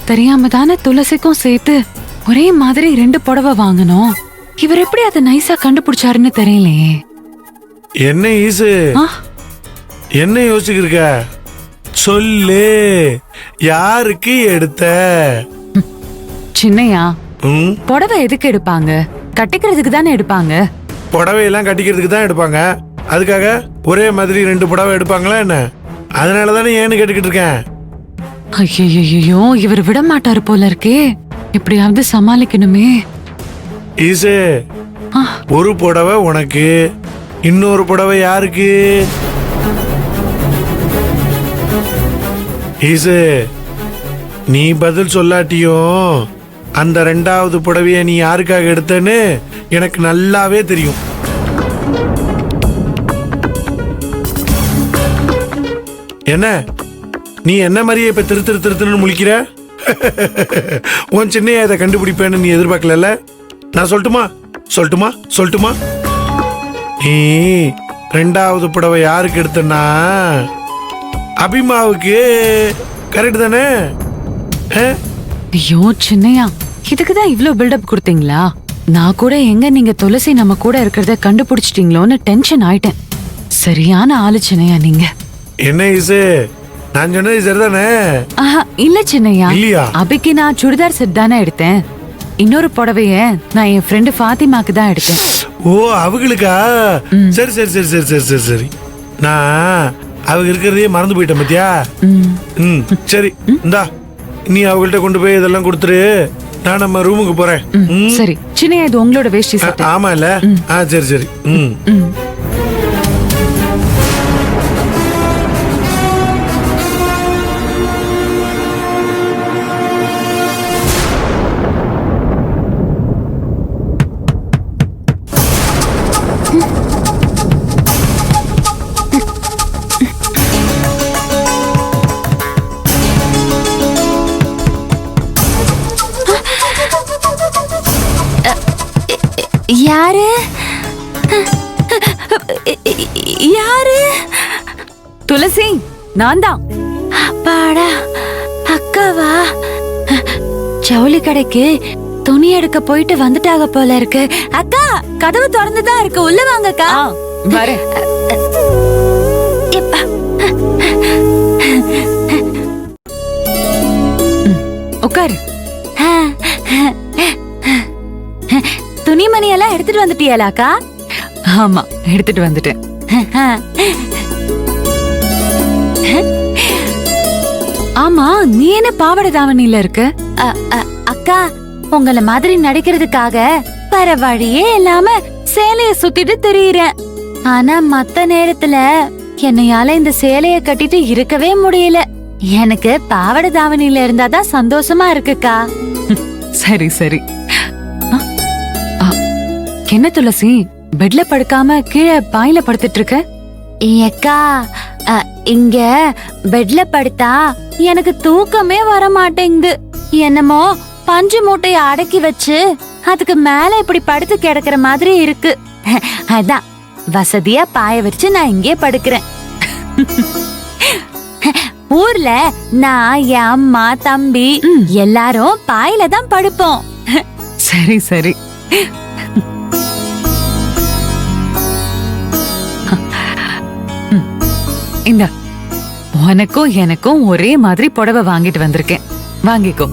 தெரியாம தானே துளசிக்கும் சேர்த்து ஒரே மாதிரி 2 புடவை வாங்கணும். இவர் எப்படி அதை நைஸா கண்டுபிடிச்சாருன்னு தெரியலையே. என்ன ஈசு, என்ன யோசிச்சிருக்க? சொல்லு, யாருக்கு எடுத்த? சின்னையா, புடவை எதுக்கு எடுப்பாங்க? கட்டிக்கிறதுக்கு தானே எடுப்பாங்க. புடவையெல்லாம் கட்டிக்கிறதுக்கு தான் எடுப்பாங்க. அதுக்காக ஒரே மாதிரி 2 புடவை எடுப்பாங்களா என்ன? அதனால தானே ஏன்னு கேட்டுக்கிட்டு இருக்கேன். ஐயோ, இவர் விட மாட்டாரு போல இருக்கே. எப்படியாவது சமாளிக்கணுமே. ஈசு, ஒரு புடவை உனக்கு, இன்னொரு புடவை யாருக்கு? ஈசு, நீ பதில் சொல்லாட்டியும் அந்த 2வது புடவைய நீ யாருக்காக எடுத்தன்னு எனக்கு நல்லாவே தெரியும். என்ன நீ என்ன மாதிரியே இப்ப திருத்துன்னு முழிக்கிற? உன் சின்னையா இதை கண்டுபிடிப்பேன்னு நீ எதிர்பார்க்கல. நான் சொல்லட்டுமா? நீ 2வது புடவை யாருக்கு எடுத்தனா? அபிமாவுக்கு. கரெக்ட் தானே? ஐயோ சின்னையா, இதுக்குதான் இவ்ளோ பில்டப் கொடுத்தீங்களா? நான் கூட எங்க நீங்க துளசி நம்ம கூட இருக்கிறத கண்டுபிடிச்சிட்டீங்களோன்னு டென்ஷன் ஆயிட்டேன். சரியான ஆளு சின்னையா நீங்க. என்ன ஈசு, நான் சொன்னது சரிதானே? இல்ல சின்னையா, இல்லையா? அபிக்கு நான் சுடிதார் செட் தானே எடுத்தேன். இன்னொரு புடவைய நான் என் ஃப்ரெண்டு ஃபாத்திமாக்கு தான் எடுத்தேன். ஓ, அவங்களுக்கா? சரி. நான் அவங்க இருக்கிறதையே மறந்து போயிட்டேன் பத்தியா? சரி, இந்தா நீ அவங்கள்ட்ட கொண்டு போய் இதெல்லாம் கொடுத்துரு. நான் நம்ம ரூமுக்கு போறேன். சரி சின்னையா, இது உங்களோட வேஷ்டி சட்டை. ஆமா இல்ல? சரி. யாரு? துளசி, நான் தான். அப்பாடா, அக்காவா? ஜவுளி கடைக்கு துணி எடுக்க போயிட்டு வந்துட்டாக போல இருக்கு. அக்கா, கதவு திறந்துதான் இருக்கு, உள்ள வாங்கக்கா. வரேன். உட்காரு. துணிமணி எல்லாம் எடுத்துட்டு வந்துட்டியாலாக்கா? ஆமா, எடுத்துட்டு வந்துட்டேன். ஆமா, நீ என்ன பாவாடை தாவணியில இருக்க? அக்கா, உங்கள மாதிரி நடிக்கிறதுக்காக வர வழியே இல்லாம சேலைய சுத்திட்டு திரியிறேன். ஆனா மத்த நேரத்துல என்னையால இந்த சேலைய கட்டிட்டு இருக்கவே முடியல. எனக்கு பாவாடை தாவணியில இருந்தாதான் சந்தோஷமா இருக்குக்கா. சரி. என்ன துளசி, பெட்ல படுக்காம கீழே பாயில படுத்துட்டு இருக்க? ஏக்கா, இங்க பெட்ல படுத்தா எனக்கு தூக்கமே வர மாட்டேங்குது. என்னமோ பஞ்சு மூட்டைய அடக்கி வச்சு அதுக்கு மேல இப்படி படுத்து கிடக்குற மாதிரி இருக்கு. அதான் வசதியா பாய வச்சு நான் இங்கே படுக்கிறேன். ஊர்ல நான், என் அம்மா, தம்பி எல்லாரும் பாயில தான் படுப்போம். சரி. இந்த உனக்கும் எனக்கும் ஒரே மாதிரி புடவை வாங்கிட்டு வந்திருக்கேன், வாங்கிக்கோ.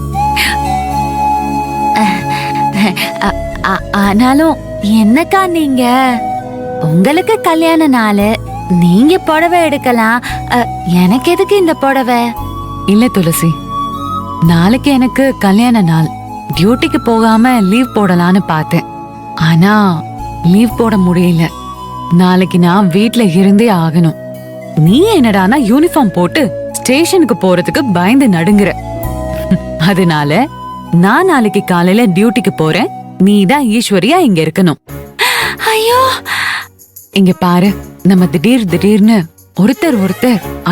ஆனாலும் என்னக்கா நீங்க, உங்களுக்கு கல்யாண நாள், நீங்க புடவை எடுக்கலாம், எனக்கு எதுக்கு இந்த புடவை? இல்ல துளசி, நாளைக்கு எனக்கு கல்யாண நாள். டியூட்டிக்கு போகாம லீவ் போடலான்னு பார்த்தேன். ஆனா லீவ் போட முடியல. நாளைக்கு நான் வீட்ல இருந்தே ஆகணும். நீ என்னடானா யூனிஃபார்ம் போட்டு ஸ்டேஷனுக்கு போறதுக்கு பயந்து நடுங்குற. அதனால நான் நாளைக்கு காலையில டியூட்டிக்கு போறேன். நீ தான் ஈஸ்வரியா இங்க இருக்கணும். ஐயோ, இங்க பாரு, நம்ம திடீர்னு ஒருத்தர்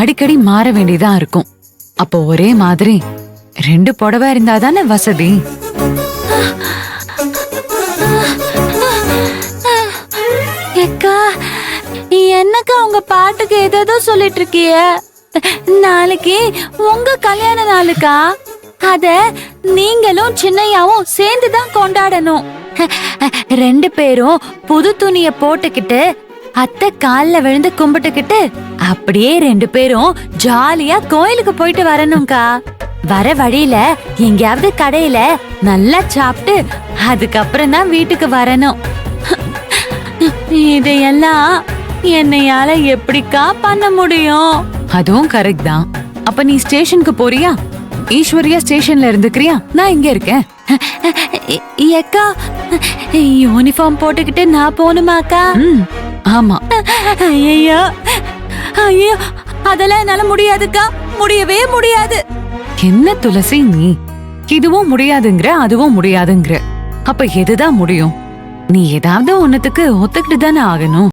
அடிக்கடி மாற வேண்டியதா இருக்கும். அப்போ ஒரே மாதிரி 2 புடவை இருந்தாதானே வசதி. அக்கா, என்னக்கா உங்க பாட்டுக்கு ஏதோ சொல்லிட்டு இருக்கிய? நாளைக்கு உங்க கல்யாண நாளுக்கா? அத நீங்களும் சின்னையாவும் சேர்ந்துதான் கொண்டாடணும். 2 பேரும் புது துணிய போட்டுக்கிட்டு அத்தை கால்ல விழுந்து கும்பிட்டுக்கிட்டு அப்படியே 2 பேரும் ஜாலியா கோயிலுக்கு போயிட்டு வரணும்க்கா. வர வழியில எங்கேயாவது கடையில நல்லா சாப்பிட்டு அதுக்கப்புறம் தான் வீட்டுக்கு வரணும். இதையெல்லாம் என்னையால எப்படிக்கா பண்ண முடியும்? அதுவும் கரெக்ட் தான். அப்ப நீ ஸ்டேஷனுக்கு போறியா? ஈஸ்வரியா ஸ்டேஷன்ல இருந்துக்கிறியா? நான் இங்க இருக்கேன். ஏக்கா, யூனிஃபார்ம் போட்டுக்கிட்டு நான் போகணுமாக்கா? ஆமா. ஐயோ ஐயோ, அதெல்லாம் என்னால முடியாதுக்கா, முடியவே முடியாது. என்ன துளசி நீ இதுவும் முடியாதுங்கிற அதுவும் முடியாதுங்கிற, அப்ப எதுதான் முடியும்? நீ ஏதாவது ஒன்னத்துக்கு ஒத்துக்கிட்டு தானே ஆகணும்.